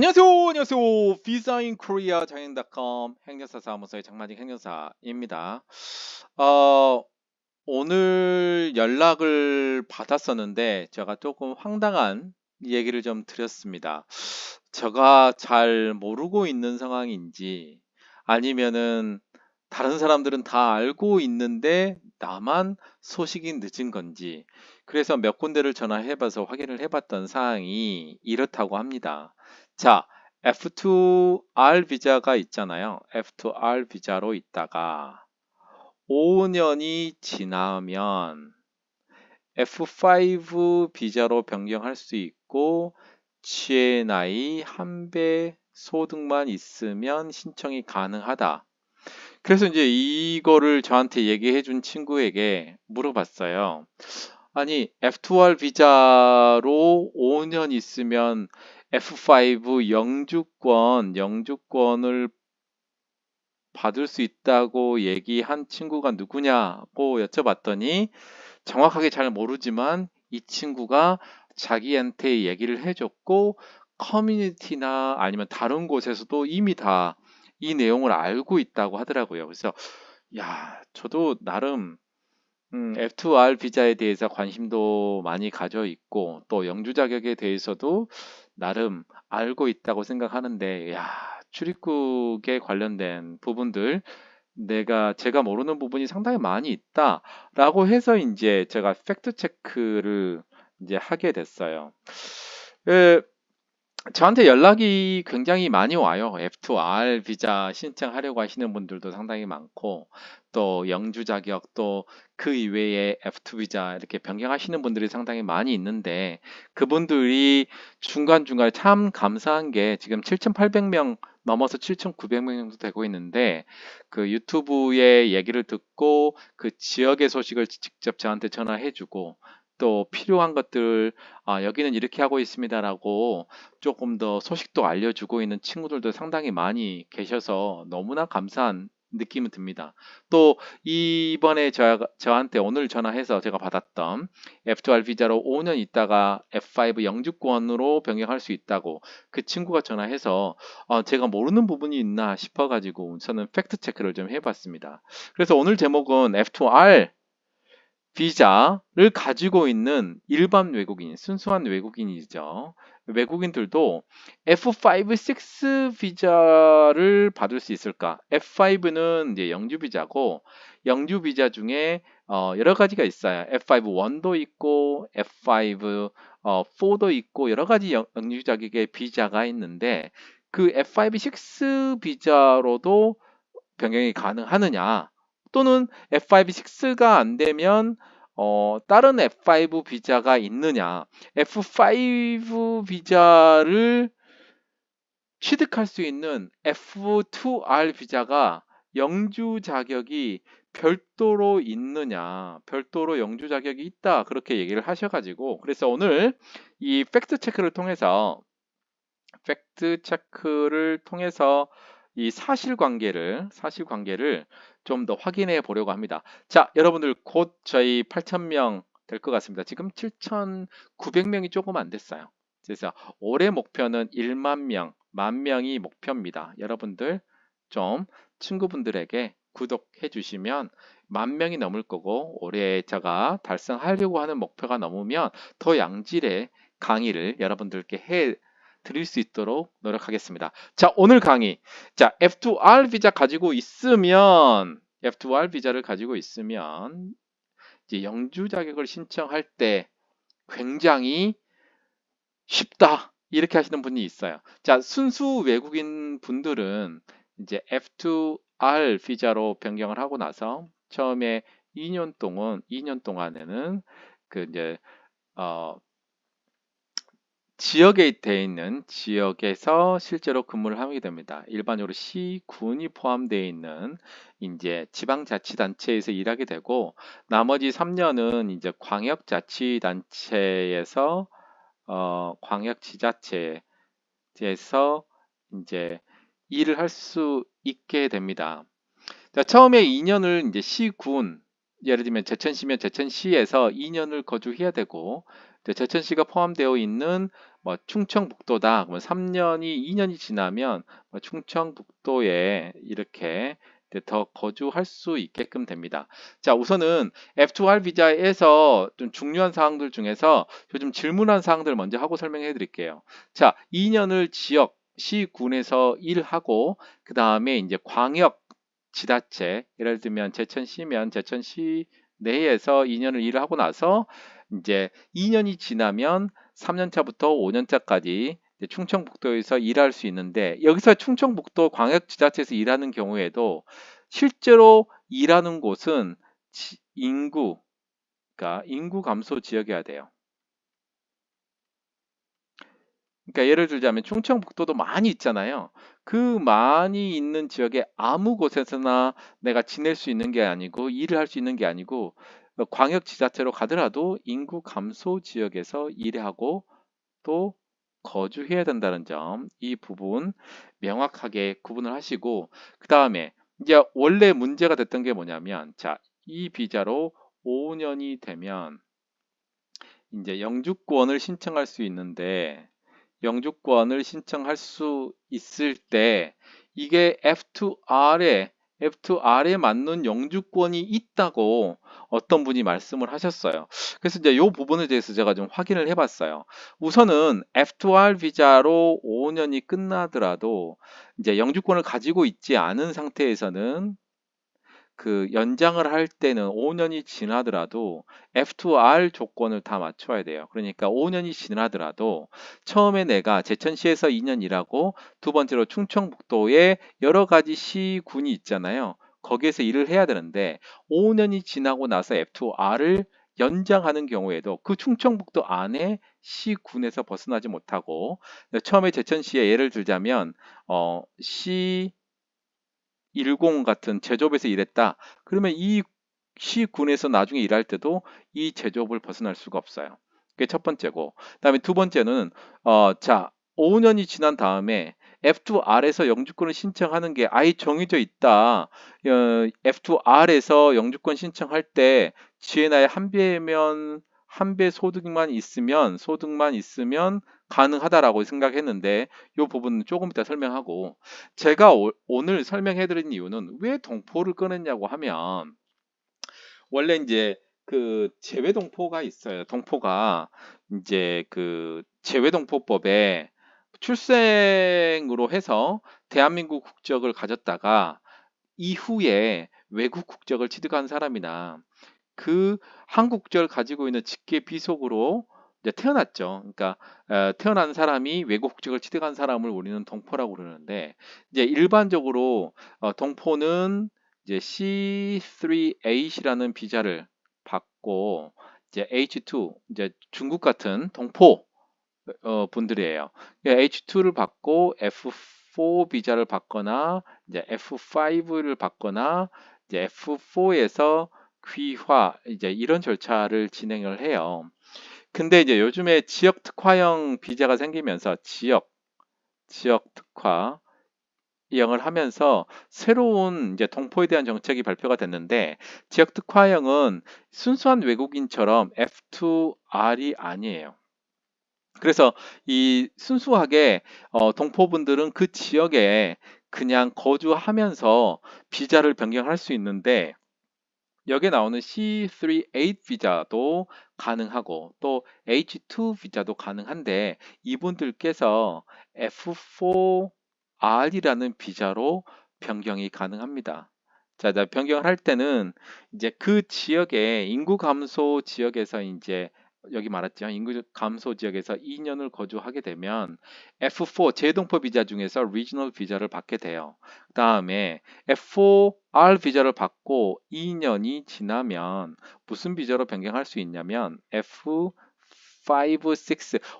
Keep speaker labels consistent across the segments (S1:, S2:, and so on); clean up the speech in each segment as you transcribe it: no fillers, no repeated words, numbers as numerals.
S1: 안녕하세요. 안녕하세요. 비자인 코리아 장인닷컴 행정사 사무소의 장만직 행정사입니다. 어, 오늘 연락을 받았었는데 제가 조금 황당한 얘기를 좀 드렸습니다. 제가 잘 모르고 있는 상황인지 아니면은 다른 사람들은 다 알고 있는데 나만 소식이 늦은 건지 그래서 몇 군데를 전화해봐서 확인을 해봤던 사항이 이렇다고 합니다. 자, F2R 비자가 있잖아요. F2R 비자로 있다가 5년이 지나면 F5 비자로 변경할 수 있고 GNI 한 배 소득만 있으면 신청이 가능하다. 그래서 이제 이거를 저한테 얘기해 준 친구에게 물어봤어요. 아니, F2R 비자로 5년 있으면 F5 영주권을 받을 수 있다고 얘기한 친구가 누구냐고 여쭤봤더니 정확하게 잘 모르지만 이 친구가 자기한테 얘기를 해줬고 커뮤니티나 아니면 다른 곳에서도 이미 다 이 내용을 알고 있다고 하더라고요. 그래서 야, 저도 나름 F2R 비자에 대해서 관심도 많이 가져 있고 또 영주 자격에 대해서도 나름 알고 있다고 생각하는데 야, 출입국에 관련된 부분들 제가 모르는 부분이 상당히 많이 있다라고 해서 이제 제가 팩트 체크를 이제 하게 됐어요. 그, 저한테 연락이 굉장히 많이 와요. F2R 비자 신청하려고 하시는 분들도 상당히 많고, 또 영주 자격, 또 그 이외에 F2 비자 이렇게 변경하시는 분들이 상당히 많이 있는데, 그분들이 중간중간에 참 감사한 게 지금 7,800명 넘어서 7,900명 정도 되고 있는데, 그 유튜브의 얘기를 듣고 그 지역의 소식을 직접 저한테 전화해주고, 또 필요한 것들, 여기는 이렇게 하고 있습니다라고 조금 더 소식도 알려주고 있는 친구들도 상당히 많이 계셔서 너무나 감사한 느낌이 듭니다. 또 이번에 저한테 오늘 전화해서 제가 받았던 F2R 비자로 5년 있다가 F5 영주권으로 변경할 수 있다고 그 친구가 전화해서 제가 모르는 부분이 있나 싶어가지고 저는 팩트 체크를 좀 해봤습니다. 그래서 오늘 제목은 F2R 비자를 가지고 있는 일반 외국인, 순수한 외국인이죠. 외국인들도 F5, 6 비자를 받을 수 있을까? F5는 이제 영주 비자고, 영주 비자 중에 여러 가지가 있어요. F5 1도 있고, F5 4도 있고, 여러 가지 영주 자격의 비자가 있는데, 그 F5, 6 비자로도 변경이 가능하느냐? 또는 F5, 6가 안 되면 다른 F5 비자가 있느냐? F5 비자를 취득할 수 있는 F2R 비자가 영주 자격이 별도로 있느냐? 별도로 영주 자격이 있다. 그렇게 얘기를 하셔가지고 그래서 오늘 이 팩트 체크를 통해서 이 사실관계를 좀 더 확인해 보려고 합니다. 자, 여러분들 곧 저희 8,000명 될 것 같습니다. 지금 7,900명이 조금 안 됐어요. 그래서 올해 목표는 1만 명, 10,000명이 목표입니다. 여러분들 좀 친구분들에게 구독해 주시면 10,000명이 넘을 거고 올해 제가 달성하려고 하는 목표가 넘으면 더 양질의 강의를 여러분들께 해 드릴 수 있도록 노력하겠습니다. 자, 오늘 강의. 자, F2R 비자 가지고 있으면 F2R 비자를 가지고 있으면 이제 영주 자격을 신청할 때 굉장히 쉽다. 이렇게 하시는 분이 있어요. 자, 순수 외국인 분들은 이제 F2R 비자로 변경을 하고 나서 처음에 2년 동안에는 그 이제 어, 지역에 되어 있는 지역에서 실제로 근무를 하게 됩니다. 일반적으로 시, 군이 포함되어 있는 이제 지방자치단체에서 일하게 되고 나머지 3년은 이제 광역자치단체에서 광역지자체에서 이제 일을 할 수 있게 됩니다. 자, 처음에 2년을 이제 시군, 예를 들면 제천시면 제천시에서 2년을 거주해야 되고, 제천시가 포함되어 있는 뭐 충청북도다. 그러면 3년이 2년이 지나면 뭐 충청북도에 이렇게 이제 더 거주할 수 있게끔 됩니다. 자, 우선은 F2R 비자에서 좀 중요한 사항들 중에서 요즘 질문한 사항들 먼저 하고 설명해 드릴게요. 자, 2년을 지역 시군에서 일하고 그 다음에 이제 광역 지자체, 예를 들면 제천시면 제천시 내에서 2년을 일을 하고 나서 이제 2년이 지나면 3년차부터 5년차까지 충청북도에서 일할 수 있는데, 여기서 충청북도 광역지자체에서 일하는 경우에도 실제로 일하는 곳은 인구, 그러니까 인구 감소 지역이어야 돼요. 그러니까 예를 들자면 충청북도도 많이 있잖아요. 그 많이 있는 지역에 아무 곳에서나 내가 지낼 수 있는 게 아니고 일을 할 수 있는 게 아니고 광역지자체로 가더라도 인구 감소 지역에서 일하고 또 거주해야 된다는 점, 이 부분 명확하게 구분을 하시고, 그 다음에 이제 원래 문제가 됐던 게 뭐냐면, 자, 이 비자로 5년이 되면 이제 영주권을 신청할 수 있는데, 영주권을 신청할 수 있을 때 이게 F2R에 맞는 영주권이 있다고 어떤 분이 말씀을 하셨어요. 그래서 이제 이 부분에 대해서 제가 좀 확인을 해봤어요. 우선은 F2R 비자로 5년이 끝나더라도 이제 영주권을 가지고 있지 않은 상태에서는 그 연장을 할 때는 5년이 지나더라도 F2R 조건을 다 맞춰야 돼요. 그러니까 5년이 지나더라도 처음에 내가 제천시에서 2년 일하고 두 번째로 충청북도에 여러 가지 시군이 있잖아요. 거기에서 일을 해야 되는데 5년이 지나고 나서 F2R을 연장하는 경우에도 그 충청북도 안에 시군에서 벗어나지 못하고, 처음에 제천시에 예를 들자면 시 10 같은 제조업에서 일했다. 그러면 이 시군에서 나중에 일할 때도 이 제조업을 벗어날 수가 없어요. 그게 첫 번째고. 그다음에 두 번째는 자, 5년이 지난 다음에 F2R에서 영주권을 신청하는 게 아예 정해져 있다. F2R에서 영주권 신청할 때 GNI 한 배면 한 배 소득만 있으면 가능하다라고 생각했는데, 이 부분은 조금 이따 설명하고, 제가 오늘 설명해 드린 이유는 왜 동포를 꺼냈냐고 하면, 원래 이제 그 재외동포가 있어요. 동포가 이제 그 재외동포법에 출생으로 해서 대한민국 국적을 가졌다가 이후에 외국 국적을 취득한 사람이나 그 한국 국적을 가지고 있는 직계 비속으로 이제 태어났죠. 그러니까 태어난 사람이 외국 국적을 취득한 사람을 우리는 동포라고 그러는데, 이제 일반적으로 동포는 이제 C3H라는 비자를 받고 이제 H2, 이제 중국 같은 동포 분들이에요. H2를 받고 F4 비자를 받거나 이제 F5를 받거나 이제 F4에서 귀화, 이제 이런 절차를 진행을 해요. 근데 이제 요즘에 지역 특화형 비자가 생기면서 지역 특화 이형을 하면서 새로운 이제 동포에 대한 정책이 발표가 됐는데, 지역 특화형은 순수한 외국인처럼 F2R이 아니에요. 그래서 이 순수하게 동포분들은 그 지역에 그냥 거주하면서 비자를 변경할 수 있는데, 여기에 나오는 C38 비자도 가능하고 또 H2 비자도 가능한데, 이분들께서 F4R이라는 비자로 변경이 가능합니다. 자, 변경을 할 때는 이제 그 지역의 인구 감소 지역에서 이제 여기 말했죠. 인구 감소 지역에서 2년을 거주하게 되면 F4 재동포 비자 중에서 리지널 비자를 받게 돼요. 그다음에 F4R 비자를 받고 2년이 지나면 무슨 비자로 변경할 수 있냐면 F5, 6.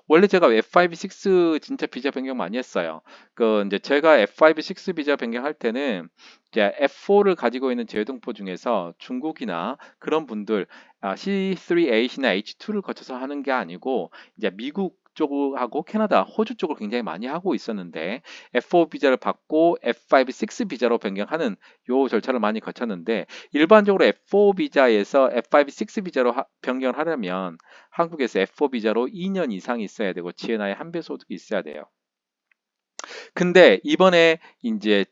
S1: 원래 제가 F5, 6 진짜 비자 변경 많이 했어요. 그 이제 제가 F5, 6 비자 변경할 때는 이제 F4를 가지고 있는 재외동포 중에서 중국이나 그런 분들 C3H나 H2를 거쳐서 하는 게 아니고 이제 미국 쪽하고 캐나다, 호주 쪽을 굉장히 많이 하고 있었는데 F4 비자를 받고 F5, 6 비자로 변경하는 요 절차를 많이 거쳤는데 일반적으로 F4 비자에서 F5, 6 비자로 변경을 하려면 한국에서 F4 비자로 2년 이상이 있어야 되고 GNI 한 배 소득이 있어야 돼요. 근데 이번에 이제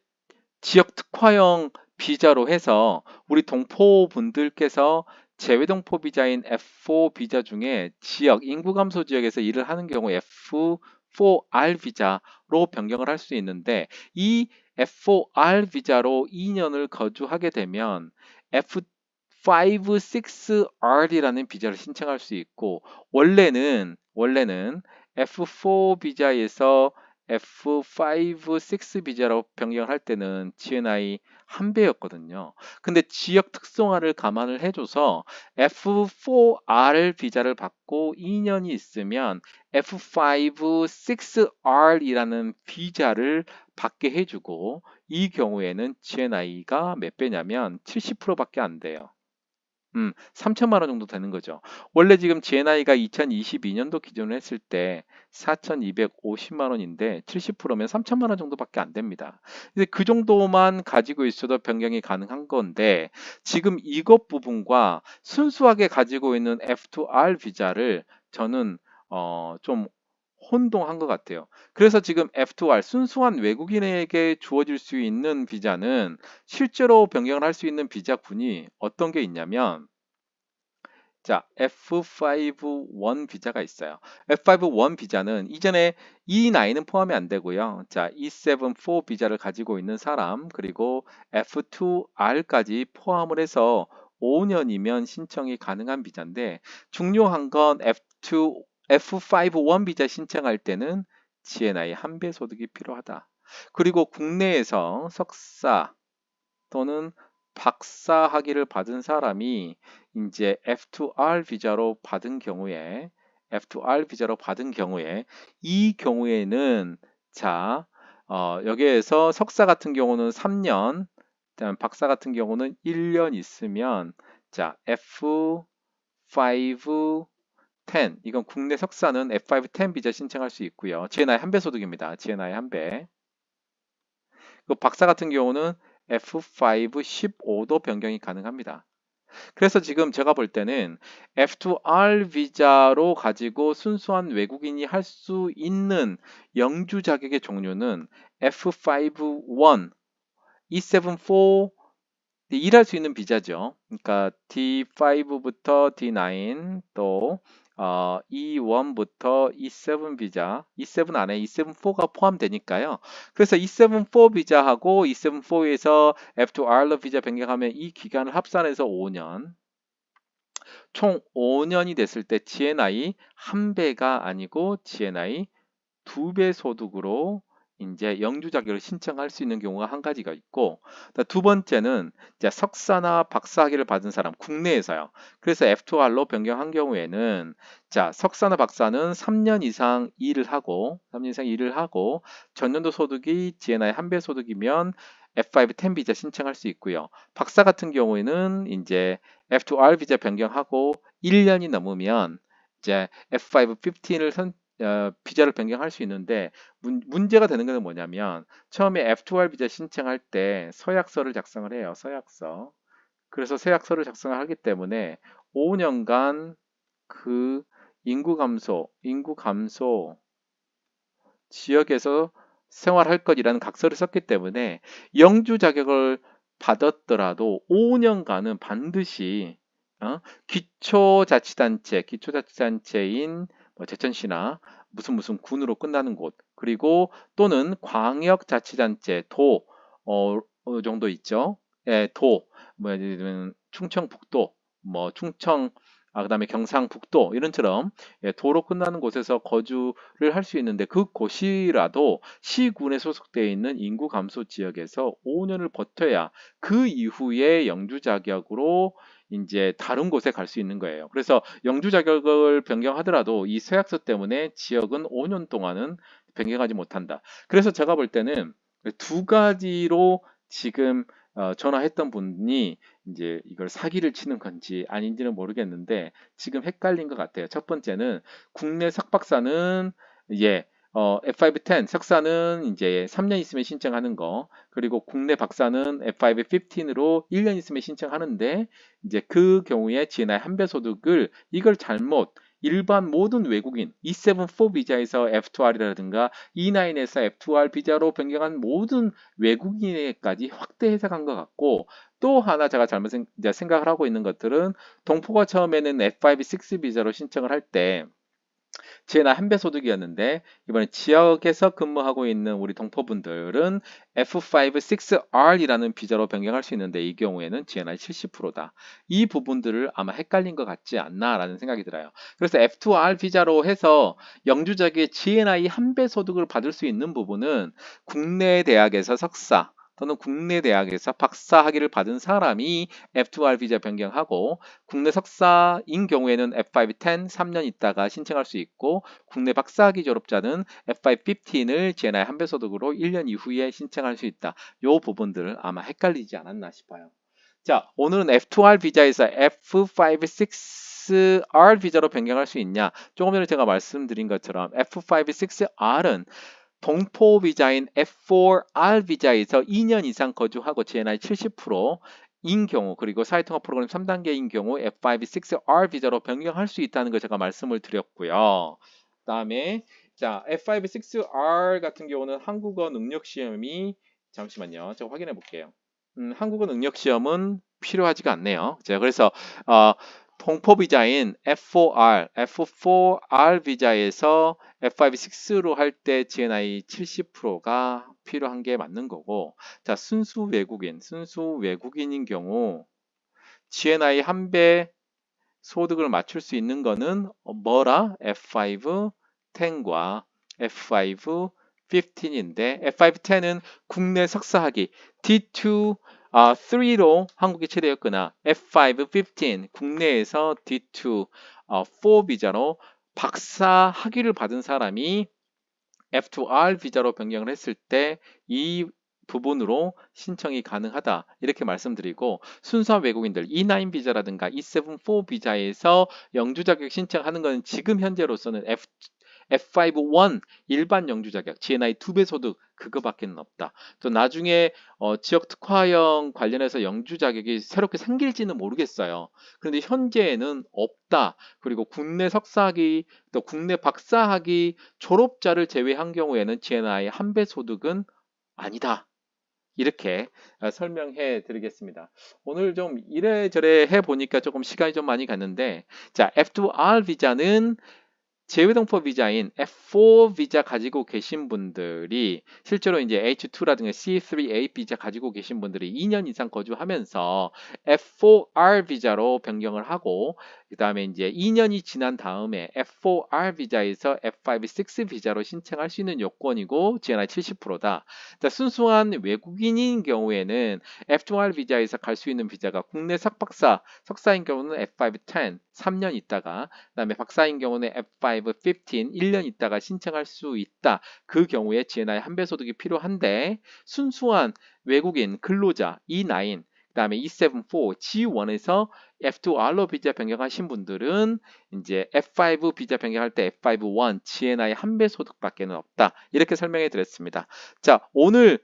S1: 지역 특화형 비자로 해서 우리 동포 분들께서 재외동포 비자인 F4 비자 중에 지역 인구 감소 지역에서 일을 하는 경우 F4R 비자로 변경을 할 수 있는데 이 F4R 비자로 2년을 거주하게 되면 F5, 6R이라는 비자를 신청할 수 있고 원래는 F4 비자에서 F5, 6 비자로 변경을 할 때는 GNI 한 배였거든요. 근데 지역 특성화를 감안을 해줘서 F4R 비자를 받고 2년이 있으면 F5, 6R이라는 비자를 받게 해주고 이 경우에는 GNI가 몇 배냐면 70%밖에 안 돼요. 3천만 원 정도 되는 거죠. 원래 지금 GNI가 2022년도 기준으로 했을 때 4,250만 원인데 70%면 3천만 원 정도밖에 안 됩니다. 근데 그 정도만 가지고 있어도 변경이 가능한 건데 지금 이것 부분과 순수하게 가지고 있는 F2R 비자를 저는 좀 혼동한 것 같아요. 그래서 지금 F2R 순수한 외국인에게 주어질 수 있는 비자는 실제로 변경을 할 수 있는 비자군이 어떤 게 있냐면 자, F5-1 비자가 있어요. F5-1 비자는 이전에 E9은 포함이 안 되고요. 자, E7-4 비자를 가지고 있는 사람 그리고 F2R까지 포함을 해서 5년이면 신청이 가능한 비자인데 중요한 건 F5-1 비자 신청할 때는 GNI 한 배 소득이 필요하다. 그리고 국내에서 석사 또는 박사 학위를 받은 사람이 이제 F2R 비자로 받은 경우에 이 경우에는 자 여기에서 석사 같은 경우는 3년, 그다음 박사 같은 경우는 1년 있으면 자 F5 10 이건 국내 석사는 F5 10 비자 신청할 수 있고요. GNI 한 배 소득입니다. GNI 한 배. 그 박사 같은 경우는 F5 15도 변경이 가능합니다. 그래서 지금 제가 볼 때는 F2R 비자로 가지고 순수한 외국인이 할 수 있는 영주 자격의 종류는 F5-1, E7-4 일할 수 있는 비자죠. 그러니까 D5부터 D9 또 E1부터 E7 비자, E7 안에 E7-4가 포함되니까요. 그래서 E7-4 비자하고 E7-4에서 F2R로 비자 변경하면 이 기간을 합산해서 5년, 총 5년이 됐을 때 GNI 한 배가 아니고 GNI 2배 소득으로 이제 영주 자격을 신청할 수 있는 경우가 한 가지가 있고 두 번째는 이제 석사나 박사 학위를 받은 사람 국내에서요. 그래서 F2R로 변경한 경우에는 자 석사나 박사는 3년 이상 일을 하고 전년도 소득이 GNI 한 배 소득이면 F5 10 비자 신청할 수 있고요. 박사 같은 경우에는 이제 F2R 비자 변경하고 1년이 넘으면 이제 F5 15을 비자를 변경할 수 있는데 문제가 되는 것은 뭐냐면 처음에 F2R 비자 신청할 때 서약서를 작성을 해요. 서약서. 그래서 서약서를 작성을 하기 때문에 5년간 그 인구 감소 지역에서 생활할 것이라는 각서를 썼기 때문에 영주 자격을 받았더라도 5년간은 반드시 기초자치단체인 뭐 제천시나 무슨 군으로 끝나는 곳 그리고 또는 광역자치단체 정도 있죠. 예, 뭐 예를 들면 충청북도 뭐 충청 그다음에 경상북도 이런처럼 예, 도로 끝나는 곳에서 거주를 할 수 있는데 그 곳이라도 시군에 소속되어 있는 인구 감소 지역에서 5년을 버텨야 그 이후에 영주 자격으로 이제 다른 곳에 갈 수 있는 거예요. 그래서 영주 자격을 변경하더라도 이 서약서 때문에 지역은 5년 동안은 변경하지 못한다. 그래서 제가 볼 때는 두 가지로 지금 전화했던 분이 이제 이걸 사기를 치는 건지 아닌지는 모르겠는데 지금 헷갈린 것 같아요. 첫 번째는 국내 석박사는 예, F510 석사는 이제 3년 있으면 신청하는 거, 그리고 국내 박사는 F515로 1년 있으면 신청하는데 이제 그 경우에 GNI 한배 소득을 이걸 잘못 일반 모든 외국인 E74 비자에서 F2R이라든가 E9에서 F2R 비자로 변경한 모든 외국인에게까지 확대 해석한 것 같고, 또 하나 제가 잘못 생각을 하고 있는 것들은 동포가 처음에는 F5, 6 비자로 신청을 할때 GNI 한배 소득이었는데 이번에 지역에서 근무하고 있는 우리 동포분들은 F5, 6R이라는 비자로 변경할 수 있는데 이 경우에는 GNI 70%다. 이 부분들을 아마 헷갈린 것 같지 않나라는 생각이 들어요. 그래서 F2R 비자로 해서 영주자의 GNI 한배 소득을 받을 수 있는 부분은 국내 대학에서 석사 또는 국내 대학에서 박사 학위를 받은 사람이 F2R 비자 변경하고, 국내 석사인 경우에는 F510 3년 있다가 신청할 수 있고, 국내 박사학위 졸업자는 F515을 GNI 한배 소득으로 1년 이후에 신청할 수 있다. 이 부분들을 아마 헷갈리지 않았나 싶어요. 자, 오늘은 F2R 비자에서 F5, 6R 비자로 변경할 수 있냐? 조금 전에 제가 말씀드린 것처럼 F5, 6R은 동포 비자인 F4R 비자에서 2년 이상 거주하고 GNI 70%인 경우, 그리고 사회통합 프로그램 3단계인 경우 F5, 6R 비자로 변경할 수 있다는 걸 제가 말씀을 드렸고요. 그다음에 자, F5, 6R 같은 경우는 한국어 능력 시험이, 잠시만요. 제가 확인해 볼게요. 한국어 능력 시험은 필요하지가 않네요. 제가 그래서 동포 비자인 F4R 비자에서 F5, 6로 할 때 GNI 70%가 필요한 게 맞는 거고, 자, 순수 외국인인 경우 GNI 한배 소득을 맞출 수 있는 거는 뭐라? F5, 10과 F5, 15인데 F5, 10은 국내 석사학위 D2 3로 한국에 체류했거나 F5, 15 국내에서 D2 4 비자로 박사 학위를 받은 사람이 F2R 비자로 변경을 했을 때 이 부분으로 신청이 가능하다 이렇게 말씀드리고, 순수한 외국인들 E9 비자라든가 E74 비자에서 영주 자격 신청하는 것은 지금 현재로서는 F51 일반 영주 자격 GNI 2배 소득 그거밖에는 없다. 또 나중에 지역 특화형 관련해서 영주 자격이 새롭게 생길지는 모르겠어요. 그런데 현재에는 없다. 그리고 국내 석사학위 또 국내 박사학위 졸업자를 제외한 경우에는 GNI 한배 소득은 아니다. 이렇게 설명해 드리겠습니다. 오늘 좀 이래저래 해 보니까 조금 시간이 좀 많이 갔는데, 자, F2R 비자는 제외동포 비자인 F4 비자 가지고 계신 분들이 실제로 이제 H2라든가 C3A 비자 가지고 계신 분들이 2년 이상 거주하면서 F4R 비자로 변경을 하고, 그 다음에 이제 2년이 지난 다음에 F4R 비자에서 F5, 6 비자로 신청할 수 있는 요건이고 GNI 70%다. 자, 순수한 외국인인 경우에는 F2R 비자에서 갈 수 있는 비자가 국내 석사인 경우는 F5, 10 3년 있다가, 그 다음에 박사인 경우는 F5, 15 1년 있다가 신청할 수 있다. 그 경우에 GNI 한배 소득이 필요한데, 순수한 외국인 근로자 E9 그 다음에 E74 G1에서 F2R로 비자 변경하신 분들은 이제 F5 비자 변경할 때 F51 GNI 한배 소득밖에는 없다. 이렇게 설명해 드렸습니다. 자, 오늘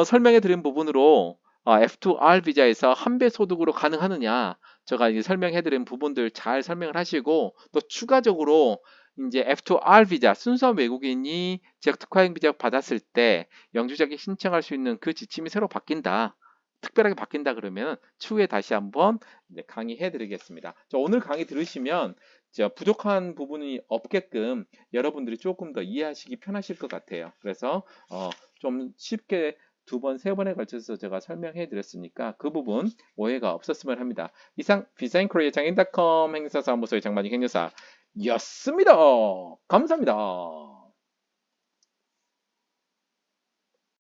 S1: 설명해 드린 부분으로 F2R 비자에서 한배 소득으로 가능하느냐, 제가 이제 설명해 드린 부분들 잘 설명을 하시고, 또 추가적으로 이제 F2R 비자 순수한 외국인이 지역 특화형 비자 받았을 때 영주 자격 신청할 수 있는 그 지침이 새로 바뀐다. 특별하게 바뀐다 그러면 추후에 다시 한번 강의해 드리겠습니다. 오늘 강의 들으시면 부족한 부분이 없게끔 여러분들이 조금 더 이해하시기 편하실 것 같아요. 그래서 좀 쉽게 2번, 3번에 걸쳐서 제가 설명해 드렸으니까 그 부분 오해가 없었으면 합니다. 이상 비사인코리아 장인.com 행사사무소의 장만희 행사였습니다. 감사합니다.